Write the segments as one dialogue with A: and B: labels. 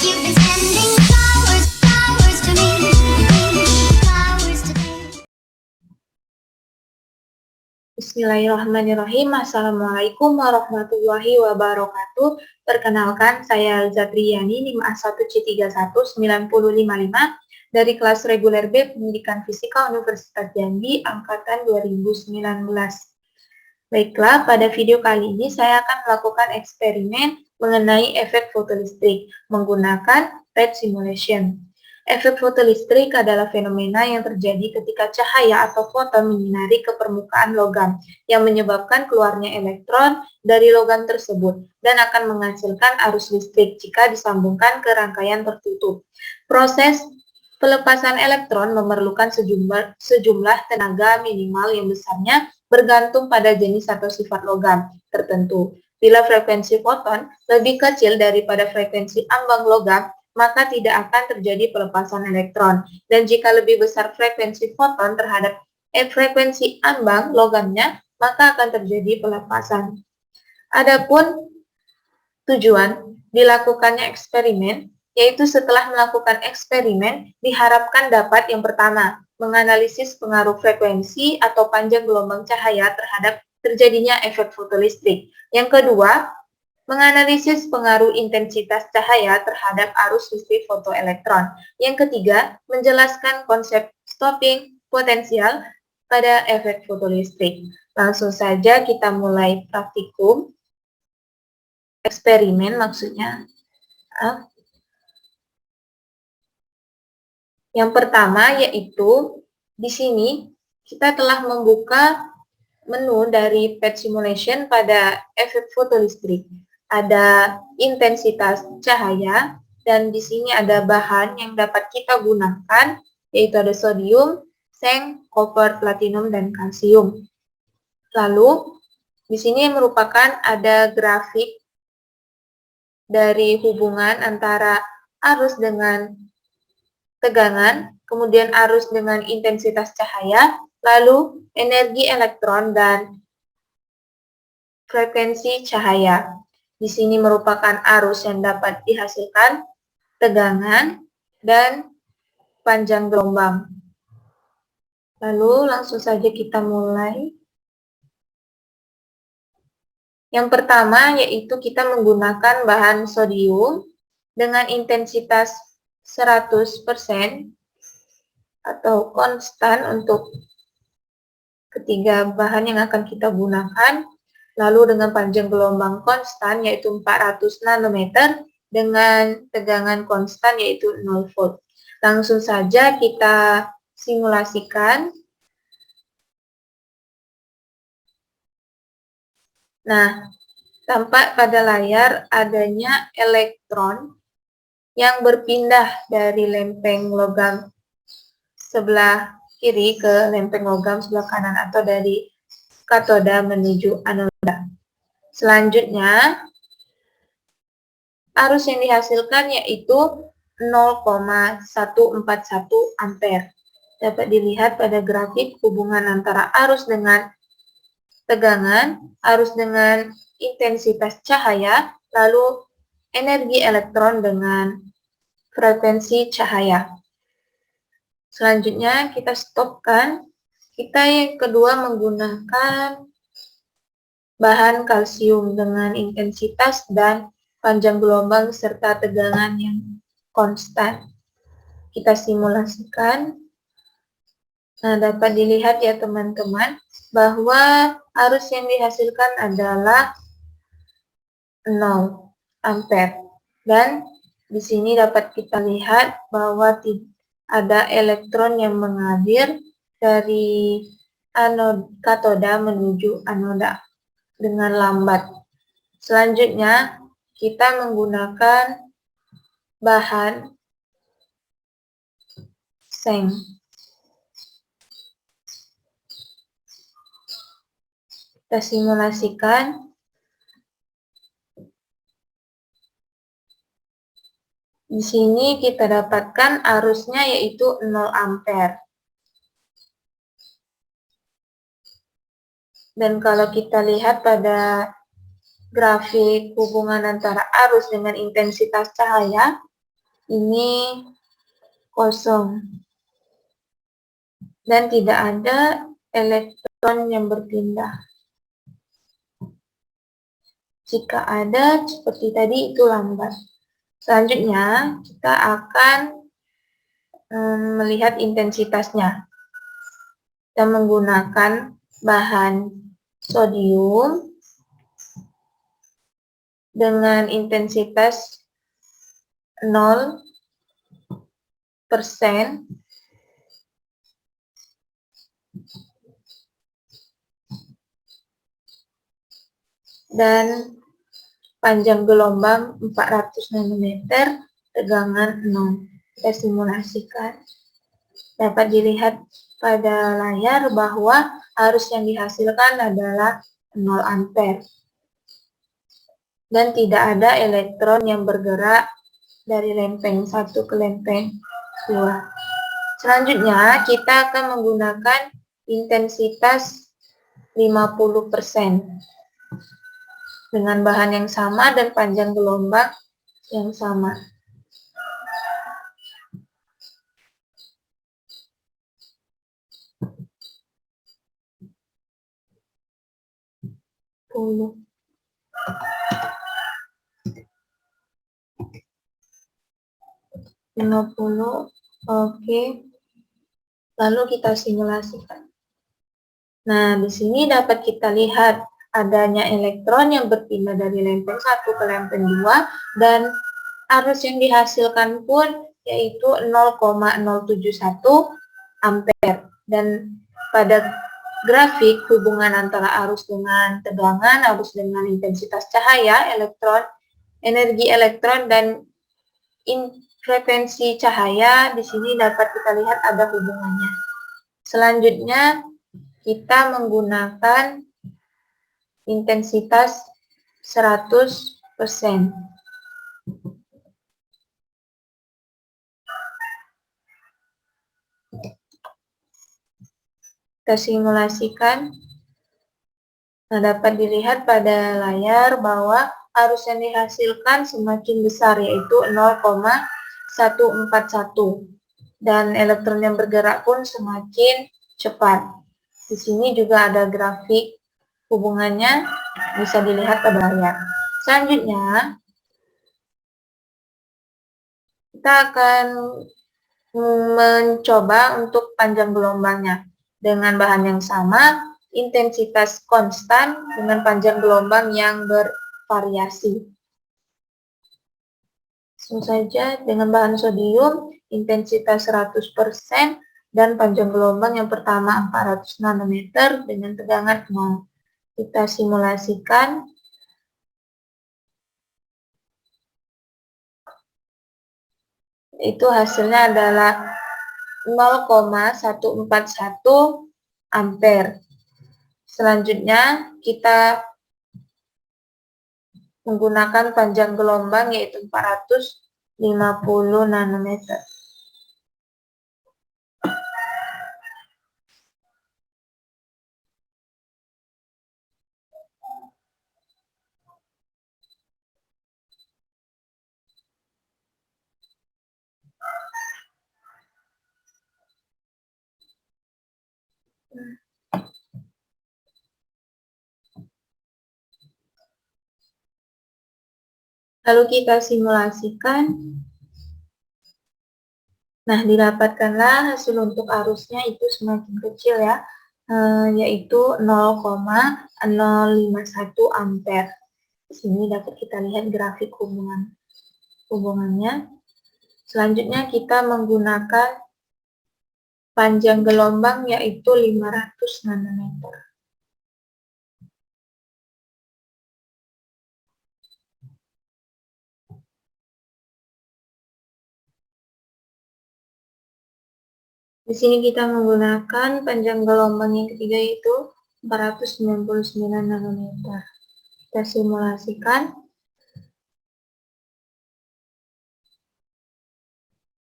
A: You've been sending flowers, flowers to me, flowers today.
B: Bismillahirrahmanirrahim. Assalamualaikum warahmatullahi wabarakatuh. Perkenalkan, saya Zatriyani, NIM A1C319055 dari kelas reguler B Pendidikan Fisika Universitas Jambi, Angkatan 2019. Baiklah, pada video kali ini saya akan melakukan eksperimen mengenai efek fotolistrik menggunakan red simulation. Efek fotolistrik adalah fenomena yang terjadi ketika cahaya atau foton menyinari ke permukaan logam yang menyebabkan keluarnya elektron dari logam tersebut dan akan menghasilkan arus listrik jika disambungkan ke rangkaian tertutup. Proses pelepasan elektron memerlukan sejumlah tenaga minimal yang besarnya bergantung pada jenis atau sifat logam tertentu. Bila frekuensi foton lebih kecil daripada frekuensi ambang logam, maka tidak akan terjadi pelepasan elektron. Dan jika lebih besar frekuensi foton terhadap frekuensi ambang logamnya, maka akan terjadi pelepasan. Adapun tujuan dilakukannya eksperimen, yaitu setelah melakukan eksperimen, diharapkan dapat yang pertama, menganalisis pengaruh frekuensi atau panjang gelombang cahaya terhadap terjadinya efek fotolistrik. Yang kedua, menganalisis pengaruh intensitas cahaya terhadap arus listrik fotoelektron. Yang ketiga, menjelaskan konsep stopping potensial pada efek fotolistrik. Langsung saja kita mulai praktikum. Eksperimen maksudnya. Yang pertama yaitu di sini kita telah membuka menu dari PET simulation pada efek fotolistrik. Ada intensitas cahaya dan di sini ada bahan yang dapat kita gunakan, yaitu ada sodium, seng, koper, platinum, dan kalsium. Lalu di sini merupakan ada grafik dari hubungan antara arus dengan tegangan, kemudian arus dengan intensitas cahaya, lalu energi elektron dan frekuensi cahaya. Di sini merupakan arus yang dapat dihasilkan, tegangan, dan panjang gelombang. Lalu langsung saja kita mulai. Yang pertama yaitu kita menggunakan bahan sodium dengan intensitas 100% atau konstan untuk ketiga bahan yang akan kita gunakan. Lalu dengan panjang gelombang konstan yaitu 400 nanometer dengan tegangan konstan yaitu 0 volt. Langsung saja kita simulasikan. Nah, tampak pada layar adanya elektron yang berpindah dari lempeng logam sebelah kiri ke lempeng logam sebelah kanan atau dari katoda menuju anoda. Selanjutnya, arus yang dihasilkan yaitu 0,141 ampere. Dapat dilihat pada grafik hubungan antara arus dengan tegangan, arus dengan intensitas cahaya, lalu energi elektron dengan frekuensi cahaya. Selanjutnya kita stopkan. Kita yang kedua menggunakan bahan kalsium dengan intensitas dan panjang gelombang serta tegangan yang konstan. Kita simulasikan. Nah, dapat dilihat ya teman-teman bahwa arus yang dihasilkan adalah 0 ampere. Dan di sini dapat kita lihat bahwa ada elektron yang mengalir dari katoda menuju anoda dengan lambat. Selanjutnya, kita menggunakan bahan seng. Kita simulasikan. Di sini kita dapatkan arusnya yaitu 0 ampere. Dan kalau kita lihat pada grafik hubungan antara arus dengan intensitas cahaya, ini kosong dan tidak ada elektron yang berpindah. Jika ada, seperti tadi, itu lambat. Selanjutnya, kita akan melihat intensitasnya. Kita menggunakan bahan sodium dengan intensitas 0%, dan panjang gelombang 400 nanometer, tegangan 0. Kita simulasikan. Dapat dilihat pada layar bahwa arus yang dihasilkan adalah 0 ampere. Dan tidak ada elektron yang bergerak dari lempeng 1 ke lempeng 2. Selanjutnya, kita akan menggunakan intensitas 50% dengan bahan yang sama dan panjang gelombang yang sama. Oke. Lalu kita simulasikan. Nah, di sini dapat kita lihat adanya elektron yang berpindah dari lempeng 1 ke lempeng 2 dan arus yang dihasilkan pun yaitu 0,071 ampere. Dan pada grafik hubungan antara arus dengan tegangan, arus dengan intensitas cahaya, energi elektron dan frekuensi cahaya, di sini dapat kita lihat ada hubungannya. Selanjutnya, kita menggunakan intensitas 100%. Kita simulasikan. Nah, dapat dilihat pada layar bahwa arus yang dihasilkan semakin besar, yaitu 0,141. Dan elektron yang bergerak pun semakin cepat. Di sini juga ada grafik hubungannya, bisa dilihat pada layar. Selanjutnya, kita akan mencoba untuk panjang gelombangnya. Dengan bahan yang sama, intensitas konstan dengan panjang gelombang yang bervariasi. Langsung saja, dengan bahan sodium, intensitas 100% dan panjang gelombang yang pertama 400 nanometer dengan tegangan 0. Kita simulasikan. Itu hasilnya adalah 0,141 ampere. Selanjutnya, kita menggunakan panjang gelombang yaitu 450 nanometer. Lalu kita simulasikan. Nah, didapatkanlah hasil untuk arusnya itu semakin kecil ya, yaitu 0,051 ampere. Di sini dapat kita lihat grafik hubungannya. Selanjutnya kita menggunakan panjang gelombang yaitu 500 nanometer. Di sini kita menggunakan panjang gelombang yang ketiga yaitu 499 nanometer. Kita simulasikan.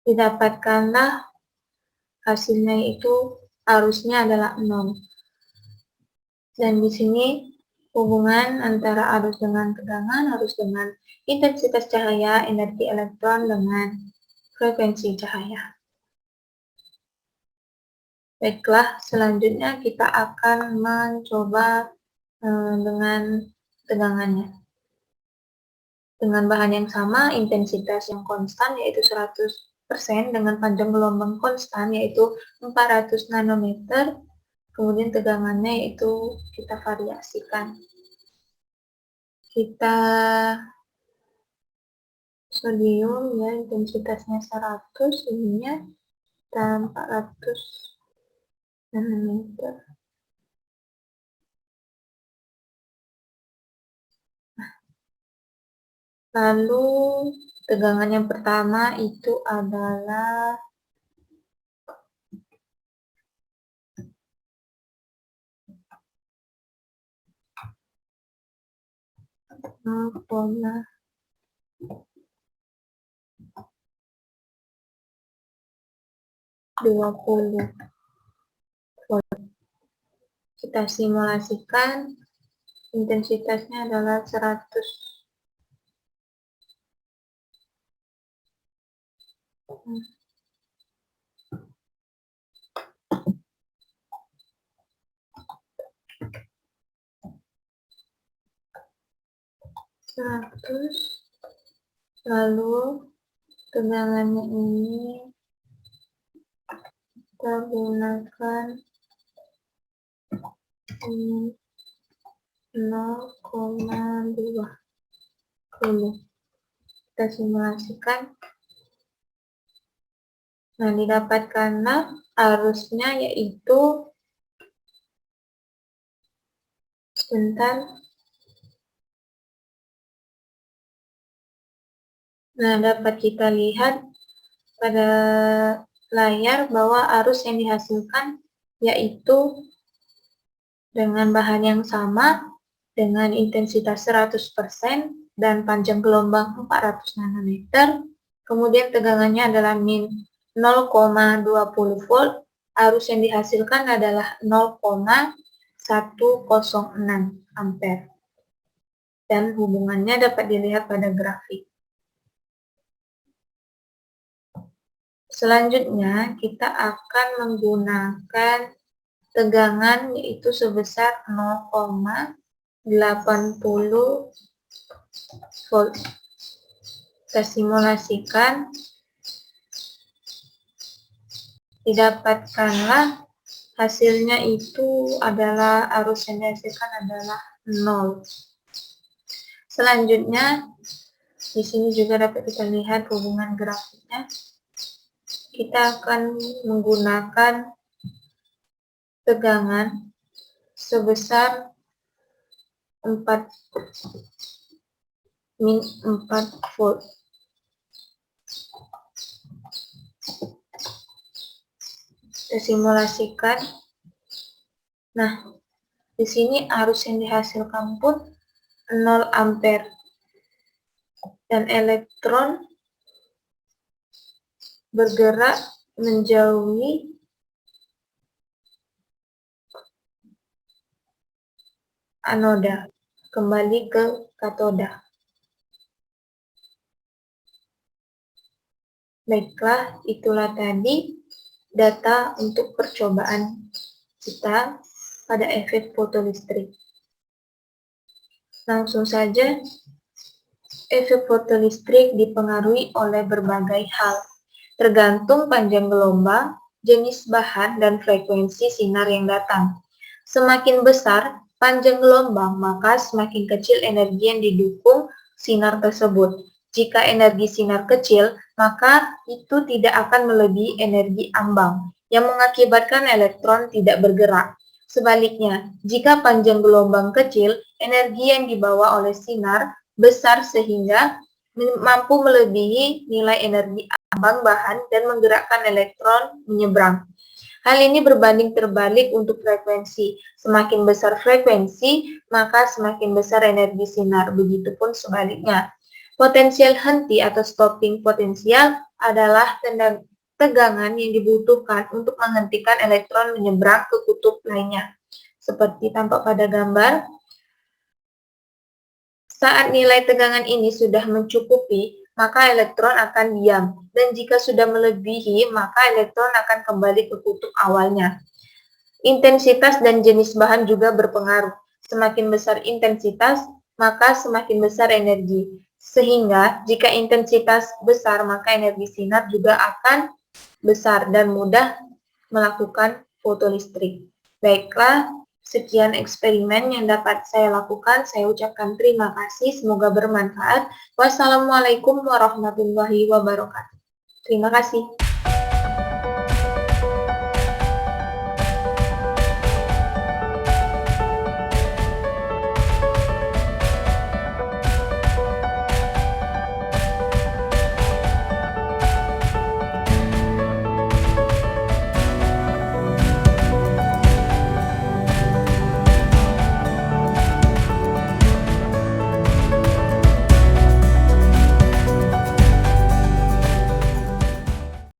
B: Didapatkanlah hasilnya itu arusnya adalah 0. Dan di sini hubungan antara arus dengan tegangan, arus dengan intensitas cahaya, energi elektron dengan frekuensi cahaya. Baiklah, selanjutnya kita akan mencoba dengan tegangannya. Dengan bahan yang sama, intensitas yang konstan yaitu 100%, dengan panjang gelombang konstan yaitu 400 nanometer, kemudian tegangannya yaitu kita variasikan. Kita sodium ya, intensitasnya 100, ininya kita 400 nanometer. Lalu tegangan yang pertama itu adalah 0,20 volt. Kita simulasikan, intensitasnya adalah 100. Lalu tegangannya ini kita gunakan 0,20. Kita simulasikan. Nah, didapatkanlah arusnya yaitu sebentar. Nah, dapat kita lihat pada layar bahwa arus yang dihasilkan yaitu dengan bahan yang sama, dengan intensitas 100% dan panjang gelombang 400 nanometer, kemudian tegangannya adalah min 0,20 volt, arus yang dihasilkan adalah 0,106 ampere. Dan hubungannya dapat dilihat pada grafik. Selanjutnya, kita akan menggunakan tegangan yaitu sebesar 0,80 volt. Kita simulasikan, didapatkanlah hasilnya itu adalah arus yang dihasilkan adalah 0. Selanjutnya, di sini juga dapat kita lihat hubungan grafiknya. Kita akan menggunakan tegangan sebesar 4 volt. Kita simulasikan. Nah, di sini arus yang dihasilkan pun 0 ampere. Dan elektron bergerak menjauhi anoda, kembali ke katoda. Baiklah, itulah tadi data untuk percobaan kita pada efek fotolistrik. Langsung saja, efek fotolistrik dipengaruhi oleh berbagai hal, tergantung panjang gelombang, jenis bahan, dan frekuensi sinar yang datang. Semakin besar panjang gelombang, maka semakin kecil energi yang didukung sinar tersebut. Jika energi sinar kecil, maka itu tidak akan melebihi energi ambang, yang mengakibatkan elektron tidak bergerak. Sebaliknya, jika panjang gelombang kecil, energi yang dibawa oleh sinar besar sehingga mampu melebihi nilai energi ambang bahan dan menggerakkan elektron menyeberang. Hal ini berbanding terbalik untuk frekuensi. Semakin besar frekuensi, maka semakin besar energi sinar. Begitupun sebaliknya. Potensial henti atau stopping potensial adalah tegangan yang dibutuhkan untuk menghentikan elektron menyeberang ke kutub lainnya. Seperti tampak pada gambar, saat nilai tegangan ini sudah mencukupi, maka elektron akan diam. Dan jika sudah melebihi, maka elektron akan kembali ke kutub awalnya. Intensitas dan jenis bahan juga berpengaruh. Semakin besar intensitas, maka semakin besar energi. Sehingga jika intensitas besar, maka energi sinar juga akan besar dan mudah melakukan fotolistrik. Baiklah, sekian eksperimen yang dapat saya lakukan. Saya ucapkan terima kasih, semoga bermanfaat. Wassalamualaikum warahmatullahi wabarakatuh. Terima kasih.